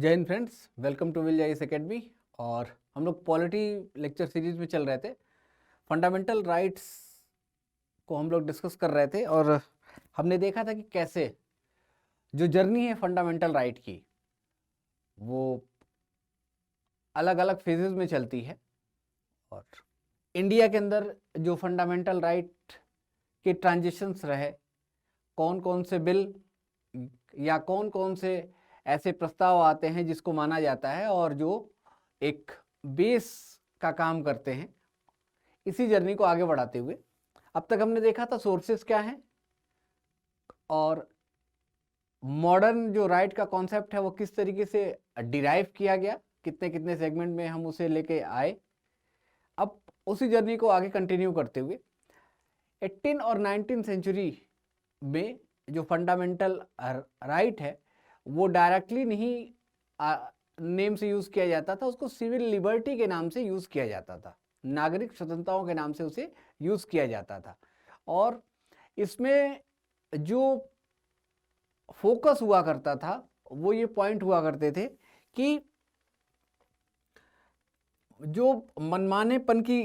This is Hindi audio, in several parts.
जय हिंद फ्रेंड्स, वेलकम टू विल जाइस एकेडमी। और हम लोग पॉलिटी लेक्चर सीरीज में चल रहे थे। फंडामेंटल राइट्स को हम लोग डिस्कस कर रहे थे और हमने देखा था कि कैसे जो जर्नी है फंडामेंटल राइट की वो अलग अलग फेजेस में चलती है। और इंडिया के अंदर जो फंडामेंटल राइट के ट्रांजिशंस रहे, कौन कौन से बिल या कौन कौन से ऐसे प्रस्ताव आते हैं जिसको माना जाता है और जो एक बेस का काम करते हैं, इसी जर्नी को आगे बढ़ाते हुए अब तक हमने देखा था सोर्सेस क्या हैं और मॉडर्न जो राइट का कॉन्सेप्ट है वो किस तरीके से डिराइव किया गया, कितने कितने सेगमेंट में हम उसे लेके आए। अब उसी जर्नी को आगे कंटिन्यू करते हुए 18 और 19 सेंचुरी में जो फंडामेंटल राइट है वो डायरेक्टली नहीं नेम से यूज किया जाता था, उसको सिविल लिबर्टी के नाम से यूज किया जाता था, नागरिक स्वतंत्रताओं के नाम से उसे यूज किया जाता था। और इसमें जो फोकस हुआ करता था वो ये पॉइंट हुआ करते थे कि जो मनमानेपन की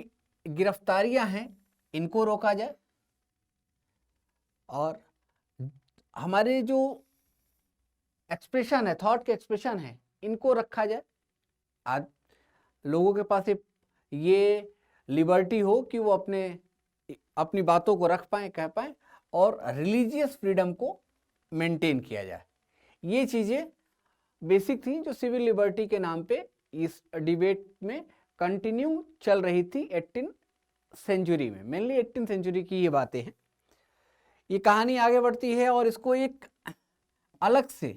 गिरफ्तारियां हैं इनको रोका जाए और हमारे जो एक्सप्रेशन है, थॉट के एक्सप्रेशन है, इनको रखा जाए। आज लोगों के पास ये लिबर्टी हो कि वो अपनी बातों को रख पाए, कह पाए और रिलीजियस फ्रीडम को मेंटेन किया जाए। ये चीज़ें बेसिक थी जो सिविल लिबर्टी के नाम पे इस डिबेट में कंटिन्यू चल रही थी 18 सेंचुरी में। मेनली 18 सेंचुरी की ये बातें हैं। ये कहानी आगे बढ़ती है और इसको एक अलग से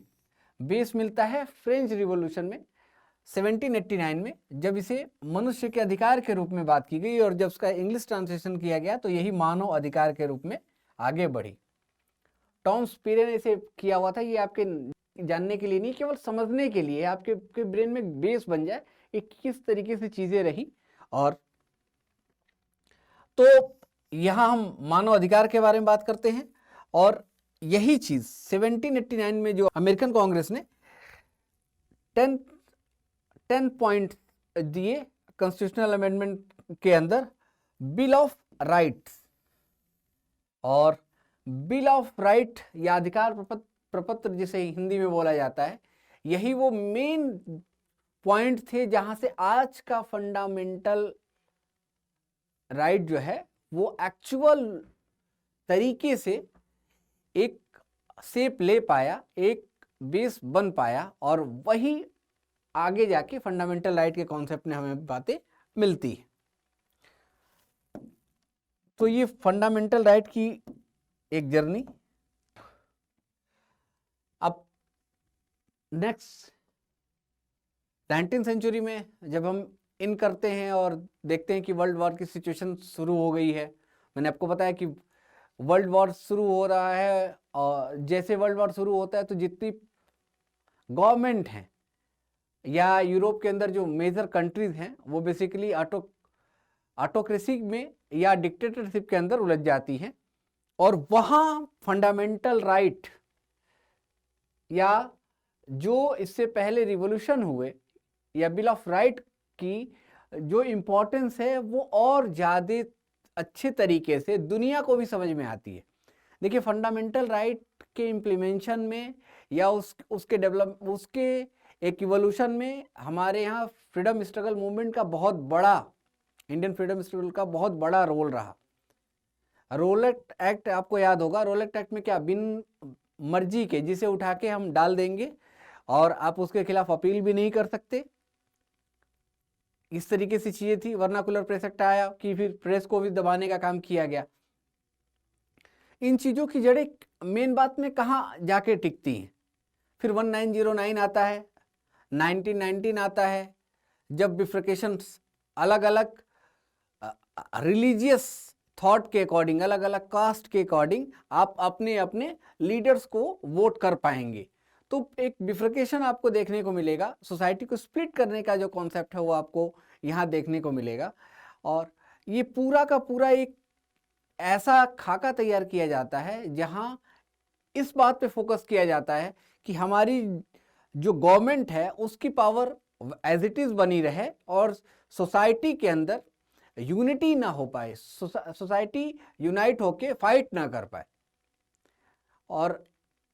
बेस मिलता है फ्रेंच रिवॉल्यूशन में 1789 में, जब इसे मनुष्य के अधिकार के रूप में बात की गई और जब उसका इंग्लिश ट्रांसलेशन किया गया तो यही मानव अधिकार के रूप में आगे बढ़ी। टॉम स्पिरे ने इसे किया हुआ था। ये आपके जानने के लिए नहीं, केवल समझने के लिए, आपके ब्रेन में बेस बन जाए कि किस तरीके से चीजें रही। और तो यहां हम मानव अधिकार के बारे में बात करते हैं और यही चीज 1789 में जो अमेरिकन कांग्रेस ने 10 पॉइंट दिए कॉन्स्टिट्यूशनल अमेंडमेंट के अंदर, बिल ऑफ राइट्स। और बिल ऑफ राइट या अधिकार प्रपत्र जिसे हिंदी में बोला जाता है, यही वो मेन पॉइंट थे जहां से आज का फंडामेंटल राइट जो है वो एक्चुअल तरीके से एक शेप ले पाया, एक बेस बन पाया और वही आगे जाके फंडामेंटल राइट के कॉन्सेप्ट में हमें बातें मिलती है। तो ये फंडामेंटल राइट की एक जर्नी। अब नेक्स्ट 19 सेंचुरी में जब हम इन करते हैं और देखते हैं कि वर्ल्ड वॉर की सिचुएशन शुरू हो गई है। मैंने आपको बताया कि वर्ल्ड वॉर शुरू हो रहा है और जैसे वर्ल्ड वॉर शुरू होता है तो जितनी गवर्नमेंट हैं या यूरोप के अंदर जो मेजर कंट्रीज हैं वो बेसिकली ऑटोक्रेसी में या डिक्टेटरशिप के अंदर उलझ जाती हैं और वहाँ फंडामेंटल राइट या जो इससे पहले रिवॉल्यूशन हुए या बिल ऑफ राइट की जो इम्पोर्टेंस है वो और ज़्यादा अच्छे तरीके से दुनिया को भी समझ में आती है। देखिए, फंडामेंटल राइट के इम्प्लीमेंशन में या उसके एक इवोल्यूशन में हमारे यहाँ फ्रीडम स्ट्रगल मूवमेंट का बहुत बड़ा, इंडियन फ्रीडम स्ट्रगल का बहुत बड़ा रोल रहा। रोलेट एक्ट आपको याद होगा। रोलेट एक्ट में क्या, बिन मर्जी के जिसे उठा के हम डाल देंगे और आप उसके खिलाफ अपील भी नहीं कर सकते, इस तरीके से चीजें थी। वर्नाकुलर प्रेस एक्ट आया कि फिर प्रेस को भी दबाने का काम किया गया। इन चीजों की जड़ें मेन बात में कहाँ जाके टिकती हैं। फिर 1909 आता है, 1919 आता है, जब बिफ्रिकेशन अलग अलग रिलीजियस थॉट के अकॉर्डिंग, अलग अलग कास्ट के अकॉर्डिंग आप अपने अपने लीडर्स को वोट कर पाएंगे। तो एक बिफ्रिकेशन आपको देखने को मिलेगा, सोसाइटी को स्प्लिट करने का जो कॉन्सेप्ट है वो आपको यहाँ देखने को मिलेगा। और ये पूरा का पूरा एक ऐसा खाका तैयार किया जाता है जहाँ इस बात पे फोकस किया जाता है कि हमारी जो गवर्नमेंट है उसकी पावर एज इट इज बनी रहे और सोसाइटी के अंदर यूनिटी ना हो पाए, सोसाइटी यूनाइट होके फाइट ना कर पाए। और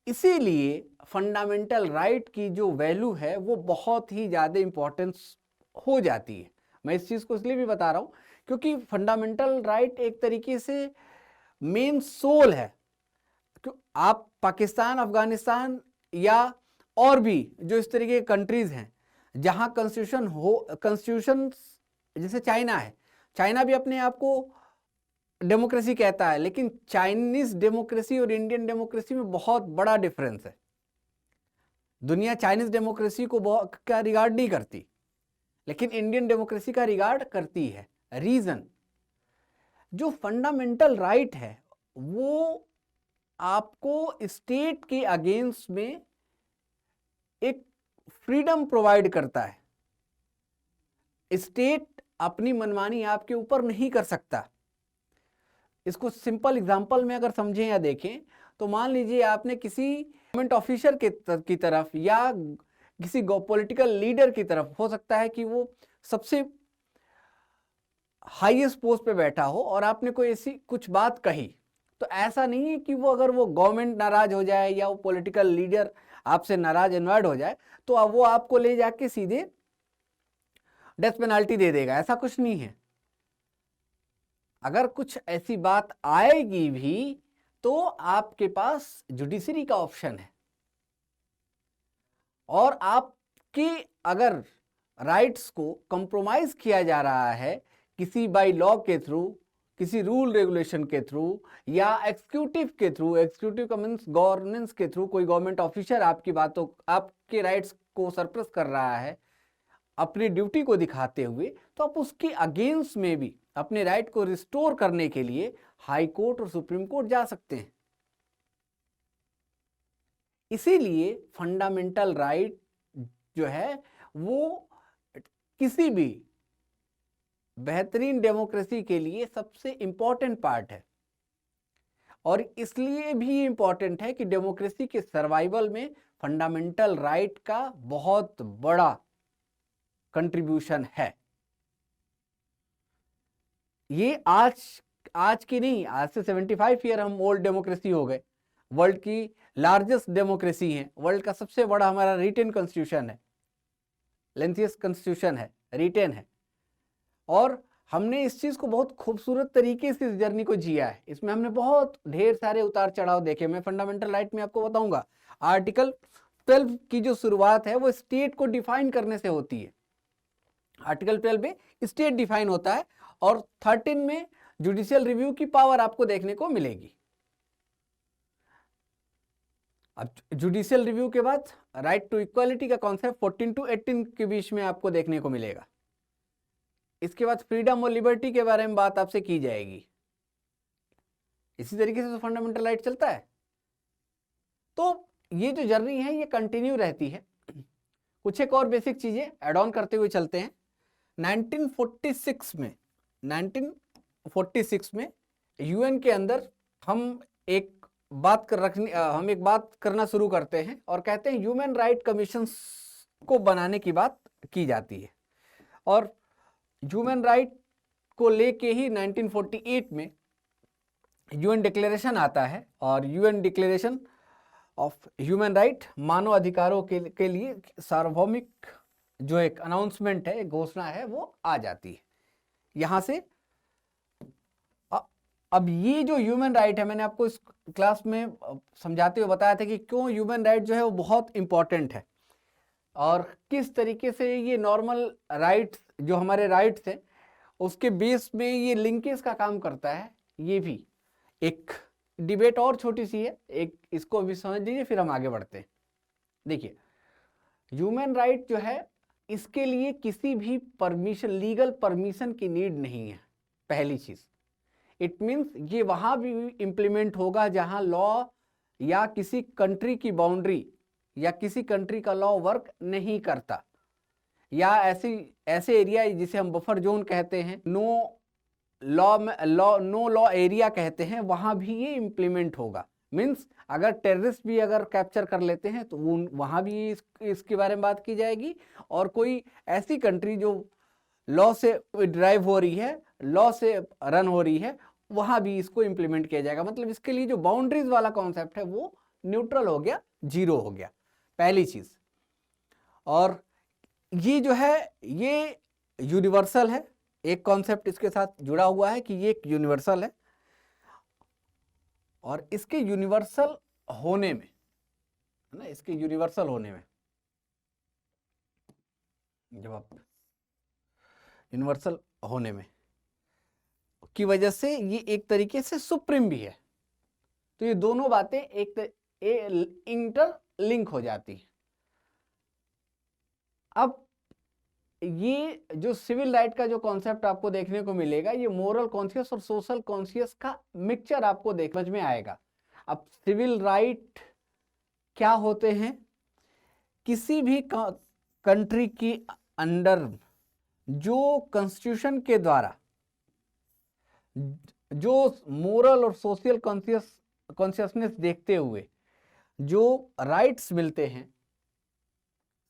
इसीलिए फंडामेंटल राइट की जो वैल्यू है वो बहुत ही ज़्यादा इम्पोर्टेंस हो जाती है। मैं इस चीज़ को इसलिए भी बता रहा हूँ क्योंकि फंडामेंटल राइट एक तरीके से मेन सोल है। क्यों आप पाकिस्तान, अफगानिस्तान या और भी जो इस तरीके के कंट्रीज हैं जहां कॉन्स्टिट्यूशन, जैसे चाइना है, चाइना भी अपने आप को डेमोक्रेसी कहता है, लेकिन चाइनीज डेमोक्रेसी और इंडियन डेमोक्रेसी में बहुत बड़ा डिफरेंस है। दुनिया चाइनीज डेमोक्रेसी को का रिगार्ड नहीं करती, लेकिन इंडियन डेमोक्रेसी का रिगार्ड करती है। रीजन, जो फंडामेंटल राइट है वो आपको स्टेट के अगेंस्ट में एक फ्रीडम प्रोवाइड करता है। स्टेट अपनी मनमानी आपके ऊपर नहीं कर सकता। इसको सिंपल एग्जांपल में अगर समझें या देखें तो मान लीजिए आपने किसी गवर्नमेंट ऑफिसर की तरफ या किसी पॉलिटिकल लीडर की तरफ, हो सकता है कि वो सबसे हाईएस्ट पोस्ट पे बैठा हो और आपने कोई ऐसी कुछ बात कही, तो ऐसा नहीं है कि वो अगर वो गवर्नमेंट नाराज हो जाए या वो पॉलिटिकल लीडर आपसे नाराज इन्वाइट हो जाए तो अब वो आपको ले जाके सीधे डेथ पेनाल्टी दे देगा, ऐसा कुछ नहीं है। अगर कुछ ऐसी बात आएगी भी तो आपके पास जुडिशरी का ऑप्शन है और आपके अगर राइट्स को कंप्रोमाइज किया जा रहा है किसी बाय लॉ के थ्रू, किसी रूल रेगुलेशन के थ्रू या एग्जीक्यूटिव के थ्रू, एग्जीक्यूटिव का मींस गवर्नेंस के थ्रू, कोई गवर्नमेंट ऑफिसर आपकी बातों, आपके राइट्स को सरप्रेस कर रहा है अपनी ड्यूटी को दिखाते हुए, तो आप उसके अगेंस्ट में भी अपने राइट को रिस्टोर करने के लिए हाई कोर्ट और सुप्रीम कोर्ट जा सकते हैं। इसीलिए फंडामेंटल राइट जो है वो किसी भी बेहतरीन डेमोक्रेसी के लिए सबसे इंपॉर्टेंट पार्ट है। और इसलिए भी इंपॉर्टेंट है कि डेमोक्रेसी के सर्वाइवल में फंडामेंटल राइट का बहुत बड़ा कंट्रीब्यूशन है। ये आज की नहीं, आज से 75 ईयर हम ओल्ड डेमोक्रेसी हो गए। वर्ल्ड की लार्जेस्ट डेमोक्रेसी है, वर्ल्ड का सबसे बड़ा हमारा रिटेन कॉन्स्टिट्यूशन है, लेंथियस्ट कॉन्स्टिट्यूशन है, रिटेन है। और हमने इस चीज को बहुत खूबसूरत तरीके से इस जर्नी को जिया है। इसमें हमने बहुत ढेर सारे उतार चढ़ाव देखे। मैं फंडामेंटल राइट में आपको बताऊंगा, आर्टिकल 12 की जो शुरुआत है वो स्टेट को डिफाइन करने से होती है। आर्टिकल 12 में स्टेट डिफाइन होता है और 13 में जुडिशियल रिव्यू की पावर आपको देखने को मिलेगी। अब जुडिशियल रिव्यू के बाद राइट टू इक्वालिटी का कॉन्सेप्ट 14 to 18 के बीच में आपको देखने को मिलेगा। इसके बाद फ्रीडम और लिबर्टी के बारे में बात आपसे की जाएगी। इसी तरीके से तो फंडामेंटल राइट चलता है। तो ये जो जर्नी है ये कंटिन्यू रहती है। कुछ एक और बेसिक चीजें एड ऑन करते हुए चलते हैं। 1946 में यूएन के अंदर हम एक बात करना शुरू करते हैं और कहते हैं ह्यूमन राइट कमीशन को बनाने की बात की जाती है। और ह्यूमन राइट को लेके ही 1948 में यूएन डिक्लेरेशन आता है और UN declaration of human right, मानव अधिकारों के लिए सार्वभौमिक जो एक अनाउंसमेंट है, एक घोषणा है, वो आ जाती है यहां से। अब ये जो ह्यूमन राइट है, मैंने आपको इस क्लास में समझाते हुए बताया था कि क्यों ह्यूमन राइट जो है वो बहुत इंपॉर्टेंट है और किस तरीके से ये नॉर्मल राइट्स जो हमारे राइट्स हैं उसके बेस में ये लिंकेज का काम करता है। ये भी एक डिबेट और छोटी सी है, एक इसको भी समझ लीजिए फिर हम आगे बढ़ते हैं। देखिए, ह्यूमन राइट जो है इसके लिए किसी भी परमिशन, लीगल परमिशन की नीड नहीं है। पहली चीज, इट मीन्स ये वहां भी इंप्लीमेंट होगा जहां लॉ या किसी कंट्री की बाउंड्री या किसी कंट्री का लॉ वर्क नहीं करता, या ऐसे एरिया जिसे हम बफर जोन कहते हैं, नो लॉ एरिया कहते हैं, वहां भी ये इंप्लीमेंट होगा। मीन्स अगर टेररिस्ट भी अगर कैप्चर कर लेते हैं तो वहाँ भी इसके बारे में बात की जाएगी। और कोई ऐसी कंट्री जो लॉ से ड्राइव हो रही है, लॉ से रन हो रही है, वहाँ भी इसको इम्प्लीमेंट किया जाएगा। मतलब इसके लिए जो बाउंड्रीज वाला कॉन्सेप्ट है वो न्यूट्रल हो गया, जीरो हो गया, पहली चीज। और ये जो है ये यूनिवर्सल है, एक कॉन्सेप्ट इसके साथ जुड़ा हुआ है कि ये एक यूनिवर्सल है। और इसके यूनिवर्सल होने में, है ना, इसके यूनिवर्सल होने में, जब आप यूनिवर्सल होने में की वजह से ये एक तरीके से सुप्रीम भी है। तो ये दोनों बातें इंटरलिंक हो जाती है। अब ये जो सिविल राइट का जो कॉन्सेप्ट आपको देखने को मिलेगा, ये मोरल कॉन्शियस और सोशल कॉन्शियस का मिक्सचर आपको समझ में आएगा। अब सिविल राइट क्या होते हैं? किसी भी कंट्री की अंडर जो कॉन्स्टिट्यूशन के द्वारा जो मोरल और सोशल कॉन्शियसनेस देखते हुए जो राइट्स मिलते हैं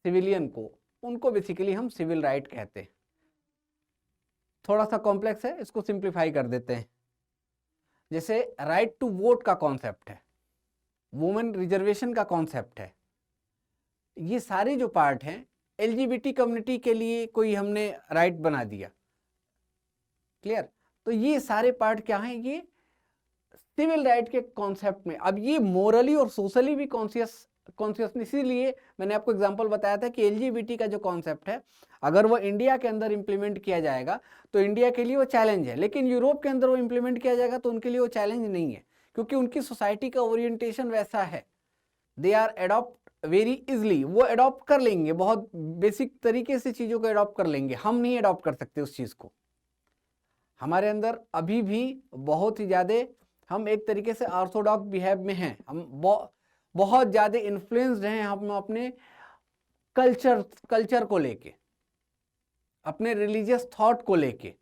सिविलियन को, उनको बेसिकली हम सिविल राइट कहते हैं। थोड़ा सा कॉम्प्लेक्स है, इसको सिंप्लीफाई कर देते हैं। जैसे राइट टू वोट का कॉन्सेप्ट है, वुमेन रिजर्वेशन का कॉन्सेप्ट है, ये सारे जो पार्ट हैं, एलजीबीटी कम्युनिटी के लिए कोई हमने राइट बना दिया, क्लियर? तो ये सारे पार्ट क्या हैं? ये सिविल राइट के कॉन्सेप्ट में। अब ये मोरली और सोशली भी कॉन्शियसनेस, इसीलिए मैंने आपको एग्जांपल बताया था कि एलजीबीटी का जो कॉन्सेप्ट है, अगर वो इंडिया के अंदर इंप्लीमेंट किया जाएगा तो इंडिया के लिए वो चैलेंज है, लेकिन यूरोप के अंदर वो इंप्लीमेंट किया जाएगा तो उनके लिए वो चैलेंज नहीं है, क्योंकि उनकी सोसाइटी का ओरिएंटेशन वैसा है। They are adopt very easily, वो अडॉप्ट कर लेंगे, बहुत बेसिक तरीके से चीज़ों को अडॉप्ट कर लेंगे। हम नहीं अडॉप्ट कर सकते उस चीज़ को। हमारे अंदर अभी भी बहुत ही ज़्यादा, हम एक तरीके से ऑर्थोडॉक्स बिहेव में हैं, हम बहुत ज़्यादा इन्फ्लुएंस्ड हैं हम अपने कल्चर को लेके, अपने रिलीजियस थॉट को लेके।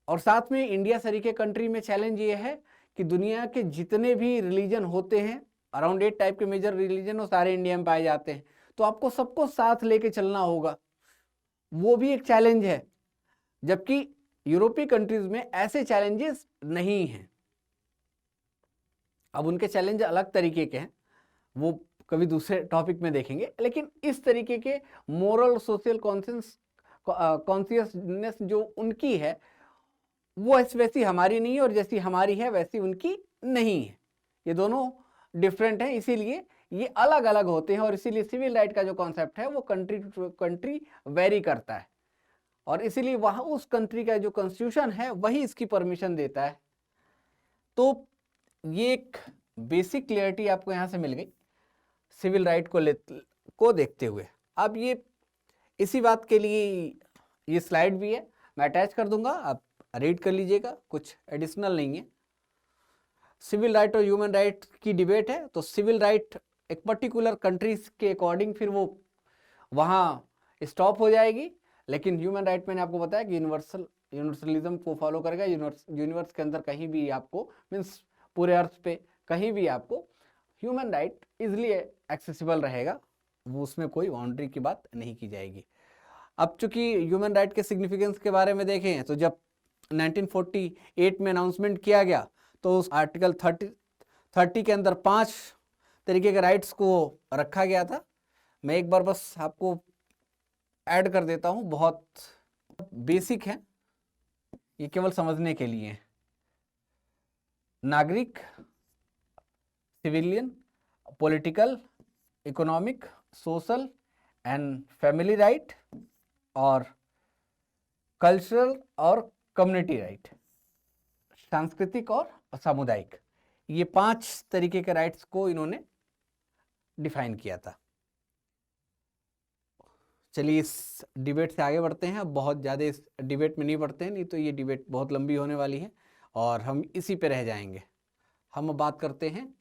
और साथ में इंडिया सरीके कंट्री में चैलेंज ये है कि दुनिया के जितने भी रिलीजन होते हैं, अराउंड 8 टाइप के मेजर रिलीजन, वो सारे इंडिया में पाए जाते हैं। तो आपको सबको साथ लेके चलना होगा, वो भी एक चैलेंज है। जबकि यूरोपीय कंट्रीज में ऐसे चैलेंजेस नहीं हैं। अब उनके चैलेंज अलग तरीके के हैं, वो कभी दूसरे टॉपिक में देखेंगे। लेकिन इस तरीके के मोरल सोशल कॉन्शियसनेस जो उनकी है, वो वैसी हमारी नहीं है, और जैसी हमारी है वैसी उनकी नहीं है। ये दोनों डिफरेंट हैं, इसीलिए ये अलग अलग होते हैं। और इसीलिए सिविल राइट का जो कॉन्सेप्ट है वो कंट्री टू कंट्री वेरी करता है, और इसीलिए वहाँ उस कंट्री का जो कॉन्स्टिट्यूशन है वही इसकी परमिशन देता है। तो ये एक बेसिक क्लियरिटी आपको यहाँ से मिल गई सिविल राइट को देखते हुए। अब ये इसी बात के लिए ये स्लाइड भी है, मैं अटैच कर दूंगा, आप रीड कर लीजिएगा, कुछ एडिशनल नहीं है। सिविल राइट और ह्यूमन राइट की डिबेट है, तो सिविल राइट एक पर्टिकुलर कंट्रीज के अकॉर्डिंग फिर वो वहाँ स्टॉप हो जाएगी, लेकिन ह्यूमन राइट मैंने आपको बताया कि यूनिवर्सलिज्म को फॉलो करेगा। यूनिवर्स के अंदर कहीं भी आपको, मीन्स पूरे अर्थ पे कहीं भी आपको ह्यूमन राइट इजिली एक्सेसिबल रहेगा, वो उसमें कोई बाउंड्री की बात नहीं की जाएगी। अब चूंकि ह्यूमन राइट के सिग्निफिकेंस के बारे में देखें तो जब 1948 में अनाउंसमेंट किया गया तो उस आर्टिकल 30 के अंदर 5 तरीके के राइट्स को रखा गया था। मैं एक बार बस आपको ऐड कर देता हूं, बहुत बेसिक है, ये केवल समझने के लिए है। नागरिक, civilian, political, economic, social and family right, और कल्चरल और कम्युनिटी राइट, सांस्कृतिक और सामुदायिक, ये 5 तरीके के राइट्स को इन्होंने डिफाइन किया था। चलिए इस डिबेट से आगे बढ़ते हैं। अब बहुत ज़्यादा इस डिबेट में नहीं बढ़ते हैं, नहीं तो ये डिबेट बहुत लंबी होने वाली है और हम इसी पे रह जाएंगे। हम बात करते हैं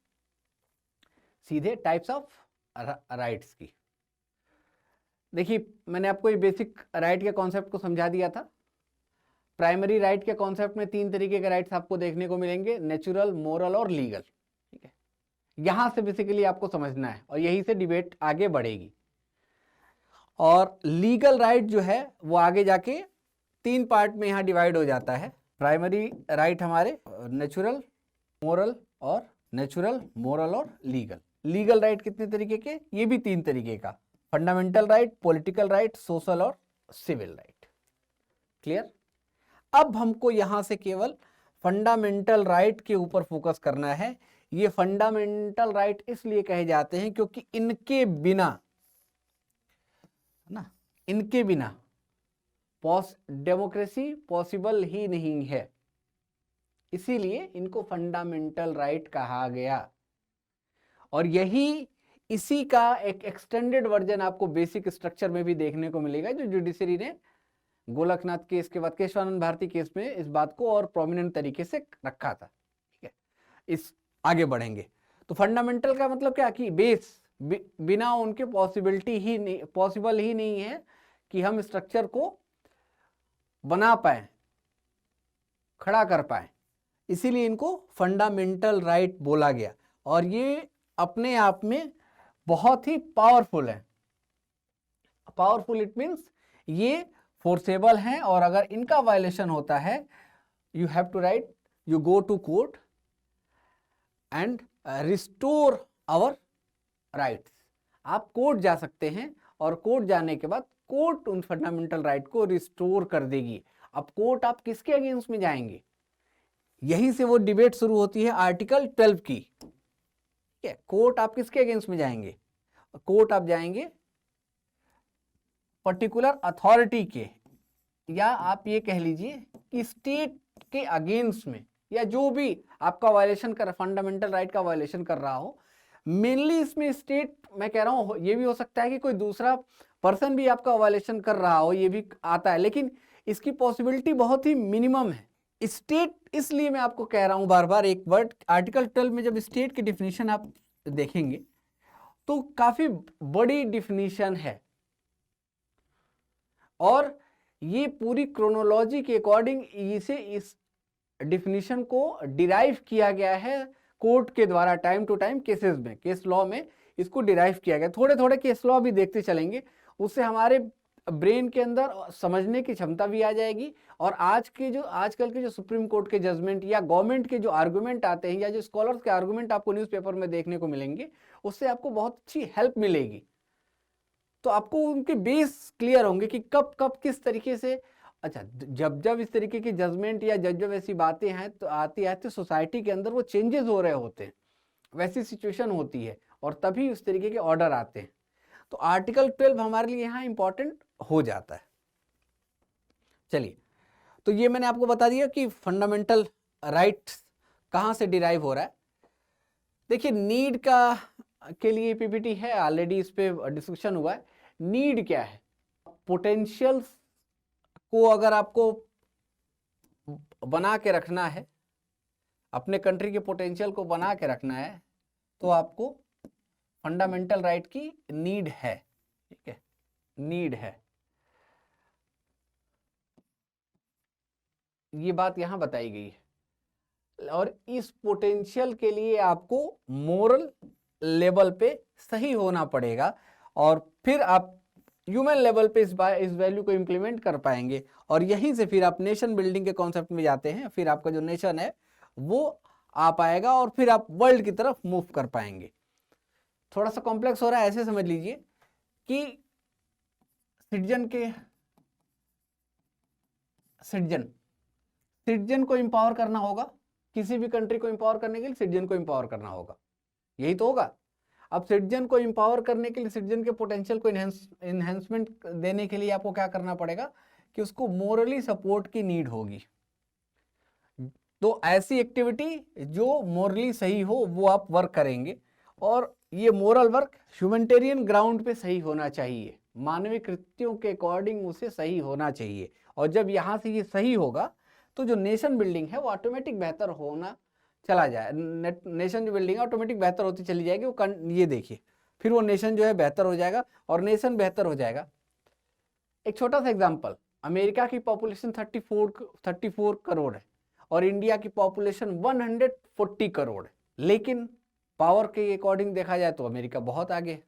सीधे टाइप्स ऑफ राइट्स की। देखिए, मैंने आपको ये बेसिक राइट के कॉन्सेप्ट को समझा दिया था। प्राइमरी राइट के कॉन्सेप्ट में 3 तरीके के राइट्स आपको देखने को मिलेंगे, नेचुरल, मोरल और लीगल। यहां से बेसिकली आपको समझना है और यहीं से डिबेट आगे बढ़ेगी। और लीगल राइट जो है वो आगे जाके 3 पार्ट में यहां डिवाइड हो जाता है। प्राइमरी राइट हमारे नेचुरल, मोरल और लीगल। लीगल राइट कितने तरीके के? ये भी 3 तरीके का, fundamental right, political right, social और सिविल राइट। क्लियर? अब हमको यहां से केवल फंडामेंटल राइट के ऊपर फोकस करना है। ये फंडामेंटल राइट इसलिए कहे जाते हैं क्योंकि इनके बिना डेमोक्रेसी पॉसिबल ही नहीं है, इसीलिए इनको फंडामेंटल राइट कहा गया। और यही इसी का एक एक्सटेंडेड वर्जन आपको बेसिक स्ट्रक्चर में भी देखने को मिलेगा, जो जुडिशरी ने गोलकनाथ केस के बाद केशवानंद भारती केस में इस बात को और प्रोमिनेंट तरीके से रखा था। ठीक है, इस आगे बढ़ेंगे। तो फंडामेंटल का मतलब क्या कि बेस, बिना उनके पॉसिबल ही नहीं है कि हम स्ट्रक्चर को बना पाए, खड़ा कर पाए, इसीलिए इनको फंडामेंटल राइट बोला गया। और ये अपने आप में बहुत ही पावरफुल है। पावरफुल इट मीन्स ये फोर्सेबल हैं, और अगर इनका वायलेशन होता है, you have to right, you go to court and restore our rights. आप कोर्ट जा सकते हैं और कोर्ट जाने के बाद कोर्ट उन फंडामेंटल राइट को रिस्टोर कर देगी। अब कोर्ट आप किसके अगेंस्ट में जाएंगे? यहीं से वो डिबेट शुरू होती है आर्टिकल 12 की। ठीक है, कोर्ट आप किसके अगेंस्ट में जाएंगे? कोर्ट आप जाएंगे पर्टिकुलर अथॉरिटी के, या आप ये कह लीजिए कि स्टेट के अगेंस्ट में, या जो भी आपका वायलेशन कर, फंडामेंटल राइट का वायलेशन कर रहा हो। मेनली इसमें स्टेट, मैं कह रहा हूं ये भी हो सकता है कि कोई दूसरा पर्सन भी आपका वायलेशन कर रहा हो, ये भी आता है, लेकिन इसकी पॉसिबिलिटी बहुत ही मिनिमम है। स्टेट, इसलिए मैं आपको कह रहा हूं बार बार एक वर्ड, आर्टिकल 12 में जब स्टेट की डिफिनीशन आप देखेंगे तो काफी बड़ी डिफिनीशन है, और ये पूरी क्रोनोलॉजी के अकॉर्डिंग इस डिफिनीशन को डिराइव किया गया है कोर्ट के द्वारा। टाइम टू टाइम केसेस में, केस लॉ में इसको डिराइव किया गया। थोड़े थोड़े केस लॉ भी देखते चलेंगे, उससे हमारे ब्रेन के अंदर समझने की क्षमता भी आ जाएगी। और आजकल के जो सुप्रीम कोर्ट के जजमेंट या गवर्नमेंट के जो आर्गुमेंट आते हैं, या जो स्कॉलर्स के आर्गुमेंट आपको न्यूज़पेपर में देखने को मिलेंगे, उससे आपको बहुत अच्छी हेल्प मिलेगी। तो आपको उनके बेस क्लियर होंगे कि कब कब किस तरीके से, अच्छा, जब इस तरीके की जजमेंट या जब ऐसी बातें हैं तो आती है, तो सोसाइटी के अंदर वो चेंजेस हो रहे होते हैं, वैसी सिचुएशन होती है, और तभी उस तरीके के ऑर्डर आते हैं। तो आर्टिकल 12 हमारे लिए यहाँ इंपॉर्टेंट हो जाता है। चलिए, तो ये मैंने आपको बता दिया कि फंडामेंटल राइट्स कहाँ से डिराइव हो रहा है। देखिए, नीड के लिए पीपीटी है, ऑलरेडी इस पे डिस्कशन हुआ है। नीड क्या है? पोटेंशियल्स को अगर आपको बना के रखना है, अपने कंट्री के पोटेंशियल को बना के रखना है, तो आपको फंडामेंटल राइट की नीड है। ठीक है, नीड है, ये बात यहां बताई गई है। और इस पोटेंशियल के लिए आपको मोरल लेवल पे सही होना पड़ेगा, और फिर आप ह्यूमन लेवल पे इस वैल्यू को इंप्लीमेंट कर पाएंगे। और यहीं से फिर आप नेशन बिल्डिंग के कॉन्सेप्ट में जाते हैं। फिर आपका जो नेशन है वो आ पाएगा, और फिर आप वर्ल्ड की तरफ मूव कर पाएंगे। थोड़ा सा कॉम्प्लेक्स हो रहा है, ऐसे समझ लीजिए कि सिटीजन को एम्पावर करना होगा। किसी भी कंट्री को एम्पावर करने के लिए सिटीजन को एम्पावर करना होगा, यही तो होगा। अब सिटीजन को एम्पावर करने के लिए, सिटीजन के पोटेंशियल को इन्हेंसमेंट देने के लिए आपको क्या करना पड़ेगा कि उसको मोरली सपोर्ट की नीड होगी। तो ऐसी एक्टिविटी जो मोरली सही हो वो आप वर्क करेंगे, और ये मोरल वर्क ह्यूमैनिटेरियन ग्राउंड पे सही होना चाहिए, मानवीय कृत्यों के अकॉर्डिंग उसे सही होना चाहिए। और जब यहाँ से ये सही होगा तो जो नेशन बिल्डिंग है वो ऑटोमेटिक बेहतर होना चला जाए। नेशन जो बिल्डिंग है ऑटोमेटिक बेहतर होती चली जाएगी। वो ये देखिए, फिर वो नेशन जो है बेहतर हो जाएगा, और नेशन बेहतर हो जाएगा। एक छोटा सा एग्जांपल, अमेरिका की पॉपुलेशन 34 करोड़ है, और इंडिया की पॉपुलेशन 140 करोड़ है। लेकिन पावर के अकॉर्डिंग देखा जाए तो अमेरिका बहुत आगे है।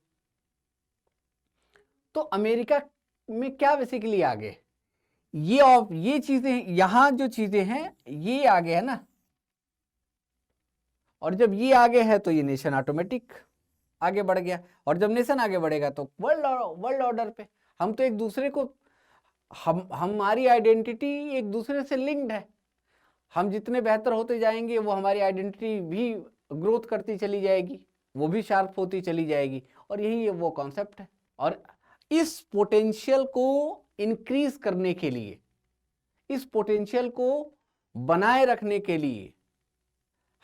तो अमेरिका में क्या बेसिकली आगे, ये चीजें, यहां जो चीजें हैं ये आगे है ना, और जब ये आगे है तो ये नेशन ऑटोमेटिक आगे बढ़ गया, और जब नेशन आगे बढ़ेगा तो वर्ल्ड ऑर्डर पे हम तो एक दूसरे को, हमारी आइडेंटिटी एक दूसरे से लिंक्ड है। हम जितने बेहतर होते जाएंगे वो हमारी आइडेंटिटी भी ग्रोथ करती चली जाएगी, वो भी शार्प होती चली जाएगी, और यही वो कॉन्सेप्ट है। और इस पोटेंशियल को इंक्रीज करने के लिए, इस पोटेंशियल को बनाए रखने के लिए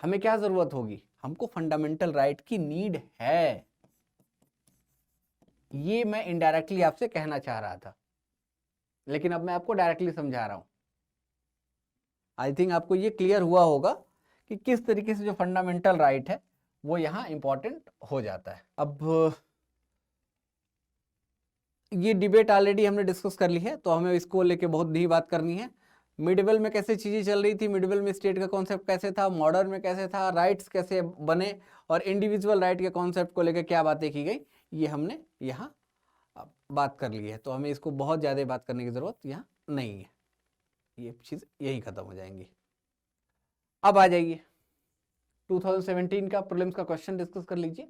हमें क्या जरूरत होगी, हमको फंडामेंटल राइट की नीड है। ये मैं इनडायरेक्टली आपसे कहना चाह रहा था, लेकिन अब मैं आपको डायरेक्टली समझा रहा हूं। आई थिंक आपको ये क्लियर हुआ होगा कि किस तरीके से जो फंडामेंटल राइट है वो यहां इंपॉर्टेंट हो जाता है। अब ये डिबेट ऑलरेडी हमने डिस्कस कर ली है, तो हमें इसको लेके बहुत नहीं बात करनी है। मिडिवल में कैसे चीजें चल रही थी, मिडिवल में स्टेट का कॉन्सेप्ट कैसे था, मॉडर्न में कैसे था, राइट्स कैसे बने, और इंडिविजुअल राइट के कॉन्सेप्ट को लेकर क्या बातें की गई, ये हमने यहाँ बात कर ली है। तो हमें इसको बहुत ज़्यादा बात करने की ज़रूरत यहाँ नहीं है, ये चीज़ यही खत्म हो जाएंगी। अब आ जाइए 2017 का प्रीलिम्स का क्वेश्चन डिस्कस कर लीजिए,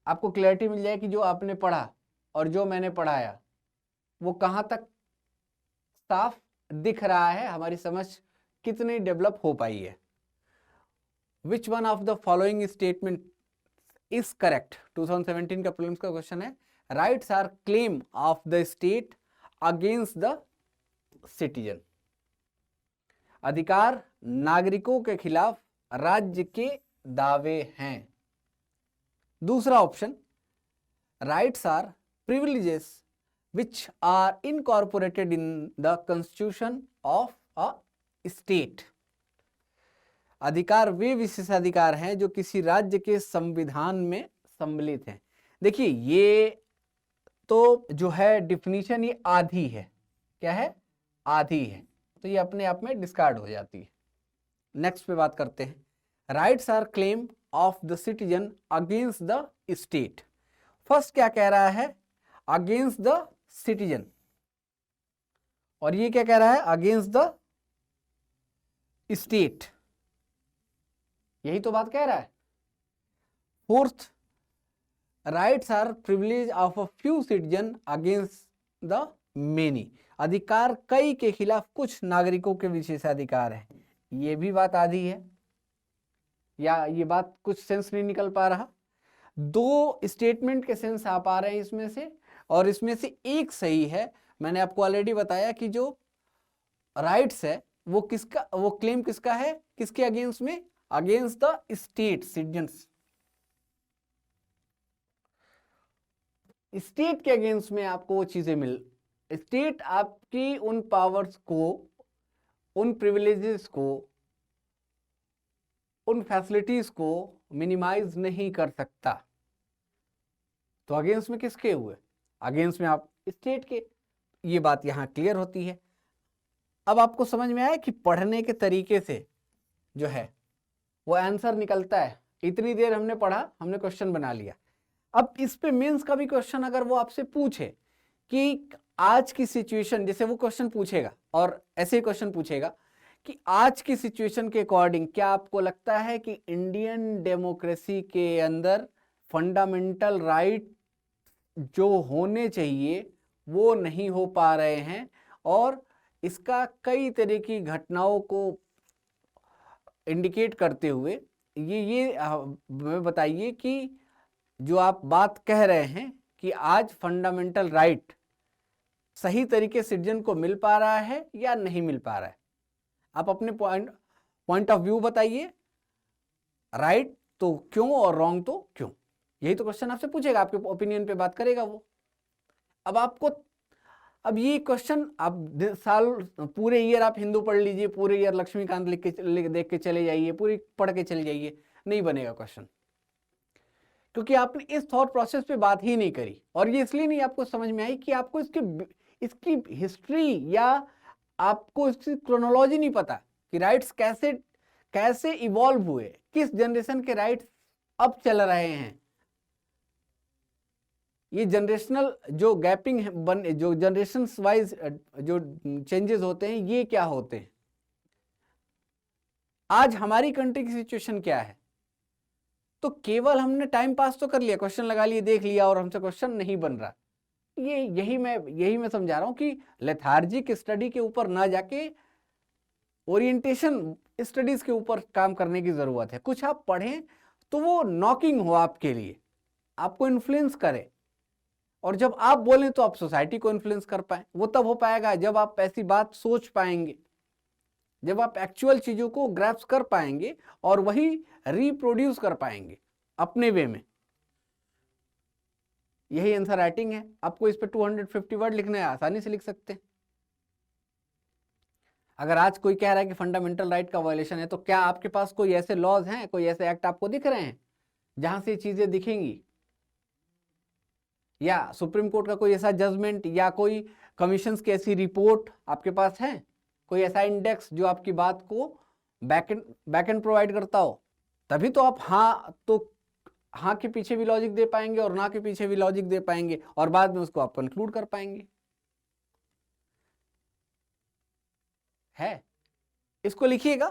आपको क्लैरिटी मिल जाए कि जो आपने पढ़ा और जो मैंने पढ़ाया वो कहाँ तक साफ दिख रहा है, हमारी समझ कितनी डेवलप हो पाई है। Which one of the following statement is correct, 2017 का प्रीलिम्स का क्वेश्चन है। Rights are claim of the state against the citizen, अधिकार नागरिकों के खिलाफ राज्य के दावे हैं। दूसरा option, rights are privileges which are incorporated in the constitution of a state, अधिकार वे विशेषाधिकार हैं जो किसी राज्य के संविधान में सम्मिलित हैं। देखिए ये तो जो है डिफिनीशन ये आधी है, क्या है, आधी है, तो ये अपने आप में डिस्कार्ड हो जाती है। नेक्स्ट पे बात करते हैं, rights are claim of the citizen against the state. First क्या कह रहा है, अगेंस्ट द सिटीजन, और ये क्या कह रहा है, अगेंस्ट द स्टेट, यही तो बात कह रहा है। Fourth, rights are privilege of a few citizen against the many, अधिकार कई के खिलाफ कुछ नागरिकों के विशेषाधिकार है। ये भी बात आधी है, या ये बात कुछ सेंस नहीं निकल पा रहा। दो स्टेटमेंट के सेंस आ पा रहे हैं इसमें से, और इसमें से एक सही है। मैंने आपको ऑलरेडी बताया कि जो राइट्स है वो किसका, वो क्लेम किसका है, किसके अगेंस्ट में, against the state citizens, state के अगेंस्ट में आपको वो चीजें मिल, स्टेट आपकी उन पावर्स को, उन प्रिविलेजेस को, उन फैसिलिटीज को मिनिमाइज नहीं कर सकता। तो अगेंस्ट में किसके हुए, अगेंस्ट में आप स्टेट के, ये बात यहां क्लियर होती है। अब आपको समझ में आया कि पढ़ने के तरीके से जो है वो आंसर निकलता है। इतनी देर हमने पढ़ा, हमने क्वेश्चन बना लिया। अब इस पे मेंस का भी क्वेश्चन अगर वो आपसे पूछे कि आज की सिचुएशन, जैसे वो क्वेश्चन पूछेगा और ऐसे ही क्वेश्चन पूछेगा कि आज की सिचुएशन के अकॉर्डिंग क्या आपको लगता है कि इंडियन डेमोक्रेसी के अंदर फंडामेंटल राइट जो होने चाहिए वो नहीं हो पा रहे हैं, और इसका कई तरह की घटनाओं को इंडिकेट करते हुए ये बताइए कि जो आप बात कह रहे हैं कि आज फंडामेंटल राइट सही तरीके से सिटीजन को मिल पा रहा है या नहीं मिल पा रहा है, आप अपने पॉइंट ऑफ व्यू बताइए। राइट तो क्यों और रॉन्ग तो क्यों, यही तो क्वेश्चन आपसे पूछेगा, आपके ओपिनियन पे बात करेगा वो। अब आपको, अब ये क्वेश्चन आप साल पूरे ईयर आप हिंदू पढ़ लीजिए, पूरे ईयर लक्ष्मीकांत देख के चले जाइए, पूरी पढ़ के चले जाइए, नहीं बनेगा क्वेश्चन, क्योंकि आपने इस थॉट प्रोसेस पे बात ही नहीं करी। और ये इसलिए नहीं आपको समझ में आई कि आपको इसकी हिस्ट्री या आपको इसकी क्रोनोलॉजी नहीं पता कि राइट्स कैसे इवॉल्व हुए, किस जनरेशन के राइट्स अब चल रहे हैं। ये जनरेशनल जो गैपिंग जो जनरेशन वाइज जो चेंजेस होते हैं, ये क्या होते हैं? आज हमारी कंट्री की सिचुएशन क्या है? तो केवल हमने टाइम पास तो कर लिया, क्वेश्चन लगा लिए, देख लिया और हमसे क्वेश्चन नहीं बन रहा। यही मैं समझा रहा हूं कि लेथार्जिक स्टडी के ऊपर ना जाके ओरिएंटेशन स्टडीज के ऊपर काम करने की जरूरत है। कुछ आप पढ़ें तो वो नॉकिंग हो आपके लिए, आपको इन्फ्लुएंस करे, और जब आप बोलें तो आप सोसाइटी को इन्फ्लुएंस कर पाए। वो तब हो पाएगा जब आप ऐसी बात सोच पाएंगे, जब आप एक्चुअल चीजों को ग्रैप्स कर पाएंगे और वही रिप्रोड्यूस कर पाएंगे अपने वे में। यही आंसर राइटिंग है। आपको इस पे 250 वर्ड लिखने हैं, आसानी से लिख सकते हैं। अगर आज कोई कह रहा है कि फंडामेंटल राइट का वायलेशन है, तो क्या आपके पास कोई ऐसे लॉज हैं, कोई ऐसे एक्ट आपको दिख रहे हैं जहां से ये चीजें दिखेंगी? या सुप्रीम कोर्ट का कोई ऐसा जजमेंट या कोई कमीशन की ऐसी रिपोर्ट आपके पास है? कोई ऐसा इंडेक्स जो आपकी बात को बैकएंड प्रोवाइड करता हो? तभी तो आप हाँ के पीछे भी लॉजिक दे पाएंगे और ना के पीछे भी लॉजिक दे पाएंगे, और बाद में उसको आप कंक्लूड कर पाएंगे। है, इसको लिखिएगा,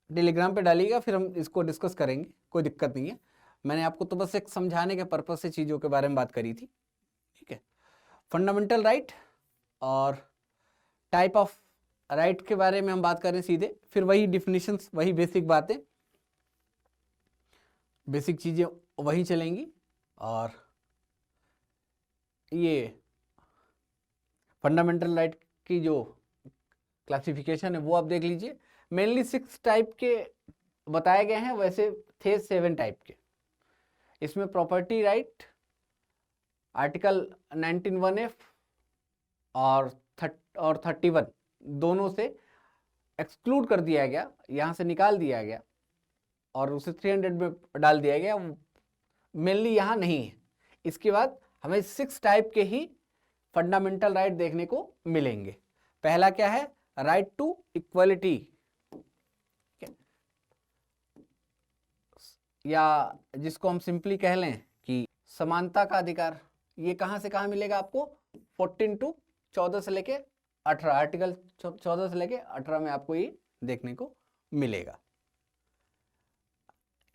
टेलीग्राम पे डालिएगा, फिर हम इसको डिस्कस करेंगे, कोई दिक्कत नहीं है। मैंने आपको तो बस एक समझाने के पर्पज से चीजों के बारे में बात करी थी। ठीक है, फंडामेंटल राइट और टाइप ऑफ राइट के बारे में हम बात करें सीधे, फिर वही डिफिनीशंस, वही बेसिक बातें, बेसिक चीजें वही चलेंगी। और ये फंडामेंटल राइट की जो क्लासिफिकेशन है वो आप देख लीजिए। मेनली 6 टाइप के बताए गए हैं, वैसे थे 7 टाइप के। इसमें प्रॉपर्टी राइट आर्टिकल 19(1)(f) और 31 दोनों से एक्सक्लूड कर दिया गया, यहां से निकाल दिया गया और उसे 300 में डाल दिया गया, मेनली यहां नहीं है। इसके बाद हमें 6 टाइप के ही फंडामेंटल राइट देखने को मिलेंगे। पहला क्या है? राइट टू इक्वलिटी, या जिसको हम सिंपली कह लें कि समानता का अधिकार। ये कहां से कहां मिलेगा आपको? 14 से लेके 18, आर्टिकल 14 से लेके 18 में आपको ये देखने को मिलेगा।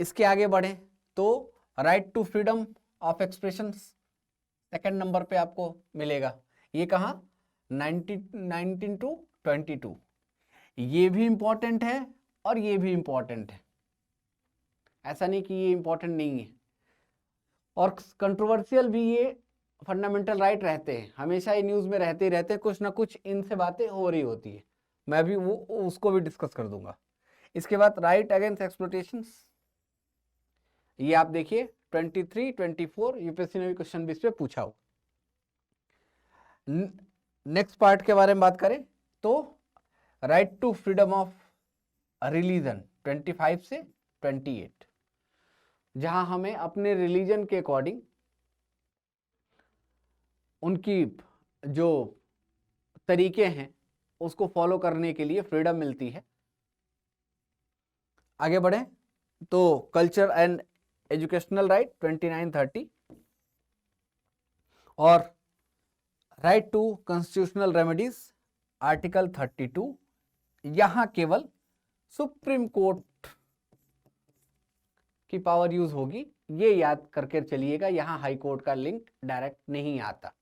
इसके आगे बढ़े तो right to freedom of expression second number पे आपको मिलेगा। ये कहां? 19 to 22। ये भी इंपॉर्टेंट है और ये भी इंपॉर्टेंट है, ऐसा नहीं कि ये इंपॉर्टेंट नहीं है। और कंट्रोवर्शियल भी ये फंडामेंटल राइट रहते हैं, हमेशा ये न्यूज में रहते ही रहते हैं, कुछ ना कुछ इनसे बातें हो रही होती है। मैं भी वो उसको भी डिस्कस कर दूंगा। इसके बाद राइट अगेंस्ट एक्सप्लॉयटेशन, ये आप देखिए 23, 24 यूपीएससी ने भी क्वेश्चन भी इस पे पूछा हो। नेक्स्ट पार्ट के बारे में बात करें तो right to freedom of religion 25 से 28, जहां हमें अपने रिलीजन के अकॉर्डिंग उनकी जो तरीके हैं उसको फॉलो करने के लिए फ्रीडम मिलती है। आगे बढ़े तो कल्चर एंड एजुकेशनल राइट 29, 30 और right to constitutional remedies article 32। यहां केवल सुप्रीम कोर्ट की पावर यूज होगी, ये याद करके चलिएगा। यहां हाई कोर्ट का लिंक डायरेक्ट नहीं आता।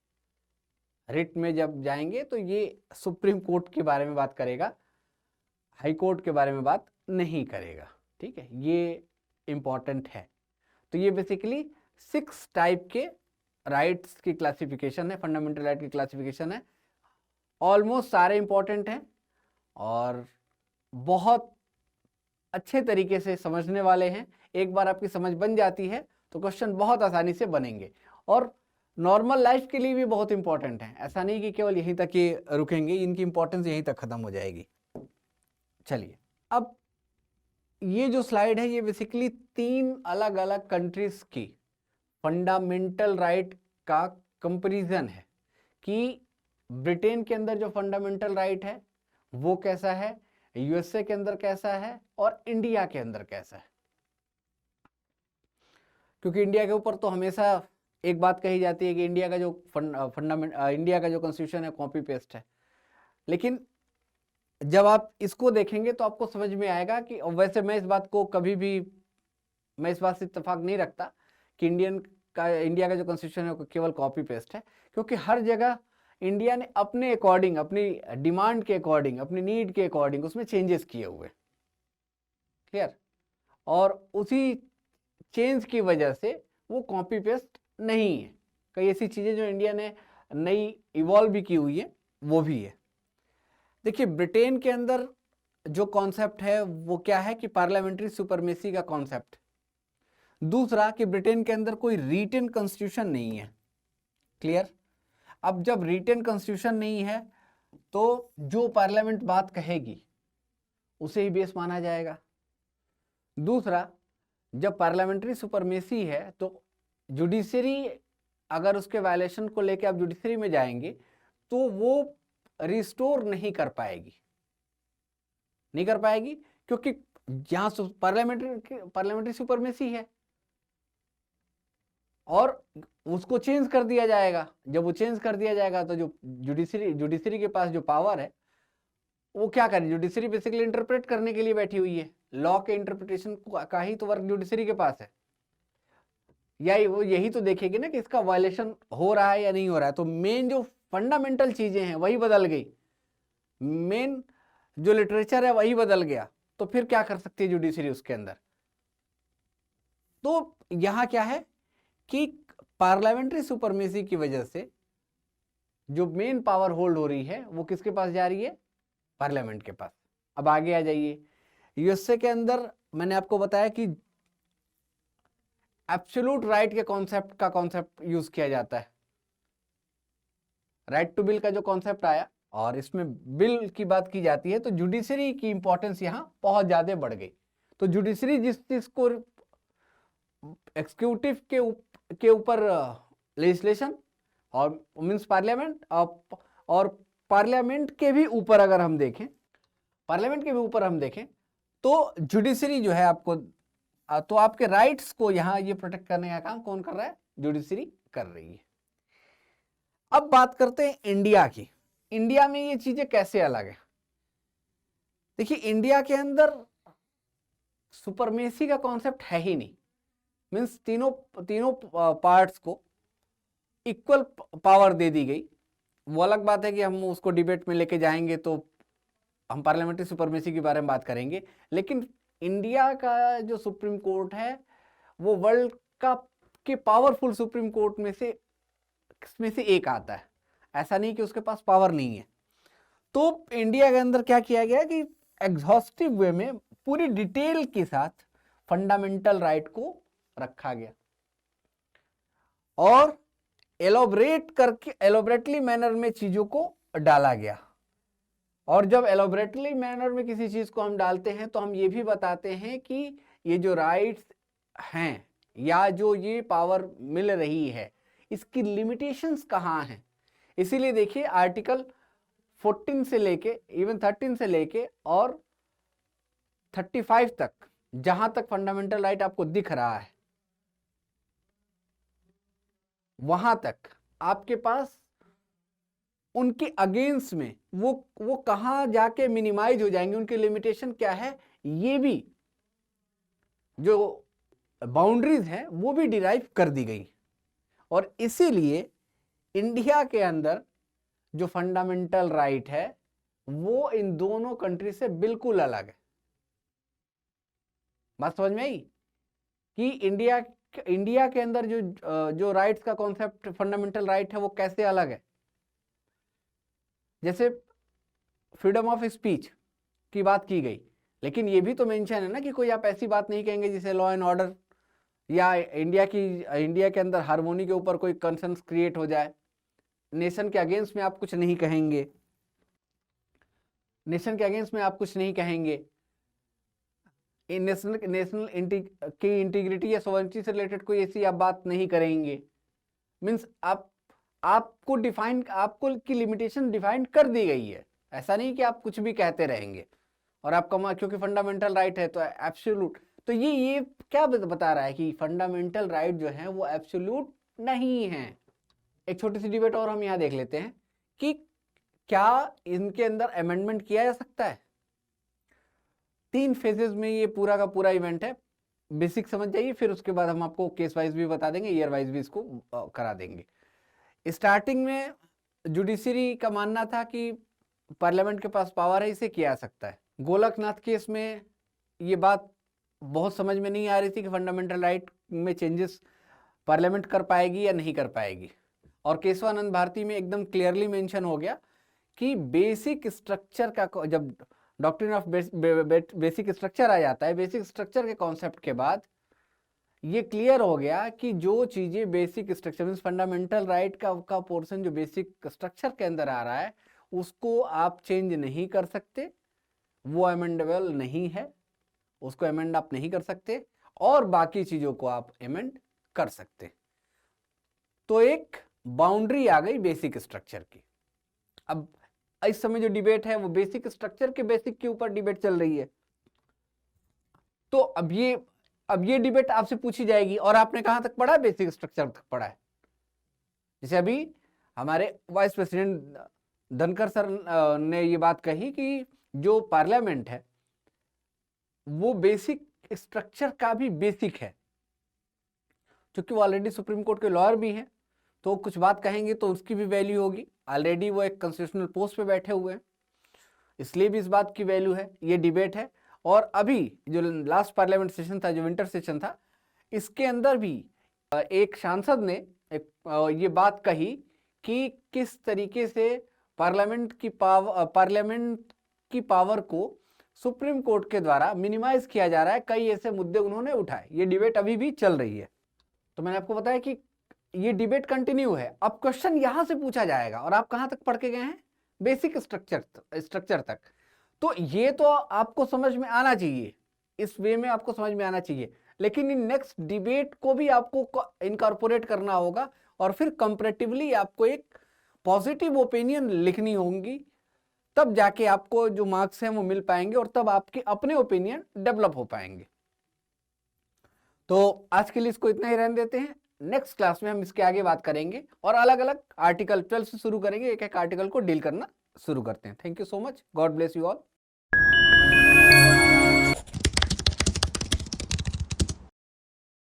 रिट में जब जाएंगे तो ये सुप्रीम कोर्ट के बारे में बात करेगा, हाई कोर्ट के बारे में बात नहीं करेगा। ठीक है, ये इंपॉर्टेंट है। तो ये बेसिकली 6 टाइप के राइट्स की क्लासिफिकेशन है, फंडामेंटल राइट की क्लासिफिकेशन है। ऑलमोस्ट सारे इंपॉर्टेंट हैं और बहुत अच्छे तरीके से समझने वाले हैं। एक बार आपकी समझ बन जाती है तो क्वेश्चन बहुत आसानी से बनेंगे, और नॉर्मल लाइफ के लिए भी बहुत इंपॉर्टेंट है। ऐसा नहीं कि केवल यहीं तक ये रुकेंगे, इनकी इंपॉर्टेंस यहीं तक खत्म हो जाएगी। चलिए, अब ये जो स्लाइड है ये बेसिकली 3 अलग अलग कंट्रीज की फंडामेंटल राइट का कंपैरिजन है कि ब्रिटेन के अंदर जो फंडामेंटल राइट है वो कैसा है, यूएसए के अंदर कैसा है और इंडिया के अंदर कैसा है। क्योंकि इंडिया के ऊपर तो हमेशा एक बात कही जाती है कि इंडिया का जो इंडिया का जो कॉन्स्टिट्यूशन है कॉपी पेस्ट है, लेकिन जब आप इसको देखेंगे तो आपको समझ में आएगा कि, और वैसे मैं इस बात को कभी भी, मैं इस बात से इत्तेफाक नहीं रखता कि इंडिया का जो कॉन्स्टिट्यूशन है वो केवल कॉपी पेस्ट है, क्योंकि हर जगह इंडिया ने अपने अकॉर्डिंग, अपनी डिमांड के अकॉर्डिंग, अपनी नीड के अकॉर्डिंग उसमें चेंजेस किए हुए, क्लियर, और उसी चेंज की वजह से वो कॉपी पेस्ट नहीं है। कई ऐसी चीजें जो इंडिया ने नई इवॉल्व भी की हुई है वो भी है। देखिए ब्रिटेन के अंदर जो कॉन्सेप्ट है वो क्या है कि पार्लियामेंट्री सुपरमेसी का कॉन्सेप्ट। दूसरा कि ब्रिटेन के अंदर कोई रिटन कॉन्स्टिट्यूशन नहीं है, क्लियर। अब जब रिटन कॉन्स्टिट्यूशन नहीं है तो जो पार्लियामेंट बात कहेगी उसे ही बेस माना जाएगा। दूसरा, जब पार्लियामेंट्री सुपरमेसी है तो जुडिशरी, अगर उसके वायलेशन को लेकर आप जुडिशरी में जाएंगे तो वो रिस्टोर नहीं कर पाएगी, क्योंकि यहां पार्लियामेंट्री सुपरमेसी है और उसको चेंज कर दिया जाएगा। जब वो चेंज कर दिया जाएगा तो जो जुडिशरी के पास जो पावर है वो क्या करे, जुडिशरी बेसिकली इंटरप्रेट करने के लिए बैठी हुई है, लॉ के इंटरप्रिटेशन का ही तो वर्क जुडिशरी के पास है, या वो यही तो देखेगी ना कि इसका वायलेशन हो रहा है या नहीं हो रहा है। तो मेन जो फंडामेंटल चीजें हैं वही बदल गई, मेन जो लिटरेचर है वही बदल गया, तो फिर क्या कर सकती है जुडिशरी उसके अंदर। तो यहां क्या है कि पार्लियामेंट्री सुपरमेसी की वजह से जो मेन पावर होल्ड हो रही है वो किसके पास जा रही है, पार्लियामेंट के पास। अब आगे आ जाइए, यूएसए के अंदर मैंने आपको बताया कि एब्सोल्यूट राइट के कॉन्सेप्ट यूज किया जाता है। राइट टू बिल का जो कॉन्सेप्ट आया और इसमें बिल की बात की जाती है तो जुडिशरी की इंपॉर्टेंस यहां बहुत ज्यादा बढ़ गई। तो जुडिशरी जिस चीज को एक्सिक्यूटिव के ऊपर लेजिस्लेशन और मीन्स पार्लियामेंट और पार्लियामेंट के भी ऊपर अगर हम देखें, तो जुडिशरी जो है आपको, तो आपके राइट्स को यहां ये प्रोटेक्ट करने का काम कौन कर रहा है, जुडिशरी कर रही है। अब बात करते हैं इंडिया की। इंडिया में ये चीजें कैसे अलग है। देखिए इंडिया के अंदर सुपरमेसी का कॉन्सेप्ट है ही नहीं, मीन्स तीनों पार्ट्स को इक्वल पावर दे दी गई। वो अलग बात है कि हम उसको डिबेट में लेके जाएंगे तो हम पार्लियामेंट्री सुपरमेसी के बारे में बात करेंगे, लेकिन इंडिया का जो सुप्रीम कोर्ट है वो वर्ल्ड का के पावरफुल सुप्रीम कोर्ट में से एक आता है। ऐसा नहीं कि उसके पास पावर नहीं है। तो इंडिया के अंदर क्या किया गया कि एग्जॉस्टिव वे में पूरी डिटेल के साथ फंडामेंटल राइट को रखा गया और एलोबरेटली मैनर में चीजों को डाला गया। और जब एलोबरेटली मैनर में किसी चीज को हम डालते हैं तो हम ये भी बताते हैं कि ये जो राइट्स हैं या जो ये पावर मिल रही है इसकी लिमिटेशंस कहाँ हैं। इसीलिए देखिए आर्टिकल 14 से लेके इवन 13 से लेके और 35 तक, जहां तक फंडामेंटल राइट आपको दिख रहा है वहां तक आपके पास उनके अगेंस्ट में वो कहां जाके मिनिमाइज हो जाएंगे, उनकी लिमिटेशन क्या है, ये भी जो बाउंड्रीज है वो भी डिराइव कर दी गई। और इसीलिए इंडिया के अंदर जो फंडामेंटल राइट है वो इन दोनों कंट्री से बिल्कुल अलग है। बात समझ में आई कि इंडिया के अंदर जो राइट्स का कॉन्सेप्ट फंडामेंटल राइट है वो कैसे अलग है। जैसे फ्रीडम ऑफ स्पीच की बात की गई, लेकिन ये भी तो मेंशन है ना कि कोई आप ऐसी बात नहीं कहेंगे जिसे लॉ एंड ऑर्डर या इंडिया के अंदर हार्मोनी के ऊपर कोई कंसर्न क्रिएट हो जाए। नेशन के अगेंस्ट में आप कुछ नहीं कहेंगे, नेशनल की इंटीग्रिटी या सोवरेनिटी से रिलेटेड कोई ऐसी आप बात नहीं करेंगे। मीन्स आपको की लिमिटेशन डिफाइन कर दी गई है। ऐसा नहीं कि आप कुछ भी कहते रहेंगे और आपका क्योंकि फंडामेंटल राइट है तो एब्सोल्यूट। तो ये क्या बता रहा है कि फंडामेंटल राइट जो है वो एब्सोल्यूट नहीं है। एक छोटी सी डिबेट और हम यहाँ देख लेते हैं कि क्या इनके अंदर अमेंडमेंट किया जा सकता है। 3 फेजेस में ये पूरा का पूरा इवेंट है, बेसिक समझ जाइए, फिर उसके बाद हम आपको केस वाइज भी बता देंगे, ईयर वाइज भी इसको करा देंगे। स्टार्टिंग में जुडिशरी का मानना था कि पार्लियामेंट के पास पावर है, इसे किया जा सकता है। गोलकनाथ केस में ये बात बहुत समझ में नहीं आ रही थी कि फंडामेंटल राइट में चेंजेस पार्लियामेंट कर पाएगी या नहीं कर पाएगी, और केशवानंद भारती में एकदम क्लियरली मेंशन हो गया कि बेसिक स्ट्रक्चर का, जब डॉक्ट्रिन ऑफ बेसिक स्ट्रक्चर आ जाता है, बेसिक स्ट्रक्चर के कॉन्सेप्ट के बाद ये क्लियर हो गया कि जो चीजें basic structure mean fundamental right का पोर्शन जो बेसिक स्ट्रक्चर के अंदर आ रहा है उसको आप चेंज नहीं कर सकते, वो अमेंडेबल नहीं है, उसको अमेंड आप नहीं कर सकते, और बाकी चीजों को आप अमेंड कर सकते। तो एक बाउंड्री आ गई बेसिक स्ट्रक्चर की। अब इस समय जो डिबेट है वो बेसिक स्ट्रक्चर के बेसिक के ऊपर डिबेट चल रही है। तो अब ये डिबेट आपसे पूछी जाएगी, और आपने कहां तक पढ़ा? बेसिक स्ट्रक्चर तक पढ़ा है। जैसे अभी हमारे वाइस प्रेसिडेंट धनखड़ सर ने ये बात कही कि जो पार्लियामेंट है वो बेसिक स्ट्रक्चर का भी बेसिक है, क्योंकि वो ऑलरेडी सुप्रीम कोर्ट के लॉयर भी हैं, तो कुछ बात कहेंगे तो उसकी भी वैल्यू होगी। ऑलरेडी वो एक कॉन्स्टिट्यूशनल पोस्ट पे बैठे हुए हैं, इसलिए भी इस बात की वैल्यू है। ये डिबेट है। और अभी जो लास्ट पार्लियामेंट सेशन था, जो विंटर सेशन था, इसके अंदर भी एक सांसद ने ये बात कही कि किस तरीके से पार्लियामेंट की पावर को सुप्रीम कोर्ट के द्वारा मिनिमाइज किया जा रहा है। कई ऐसे मुद्दे उन्होंने उठाए। ये डिबेट अभी भी चल रही है। तो मैंने आपको बताया कि ये डिबेट कंटिन्यू है। अब क्वेश्चन यहां से पूछा जाएगा, और आप कहां तक पढ़ के गए हैं? बेसिक स्ट्रक्चर तक। तो ये तो आपको समझ में आना चाहिए, इस वे में आपको समझ में आना चाहिए, लेकिन इन नेक्स्ट डिबेट को भी आपको इनकॉर्पोरेट करना होगा, और फिर कंपैरेटिवली आपको एक पॉजिटिव ओपिनियन लिखनी होंगी, तब जाके आपको जो मार्क्स हैं वो मिल पाएंगे, और तब आपके अपने ओपिनियन डेवलप हो पाएंगे। तो आज के लिए इसको इतना ही रहने देते हैं। नेक्स्ट क्लास में हम इसके आगे बात करेंगे, और अलग अलग आर्टिकल 12 से शुरू करेंगे, एक एक आर्टिकल को डील करना शुरू करते हैं। Thank you so much. God bless you all.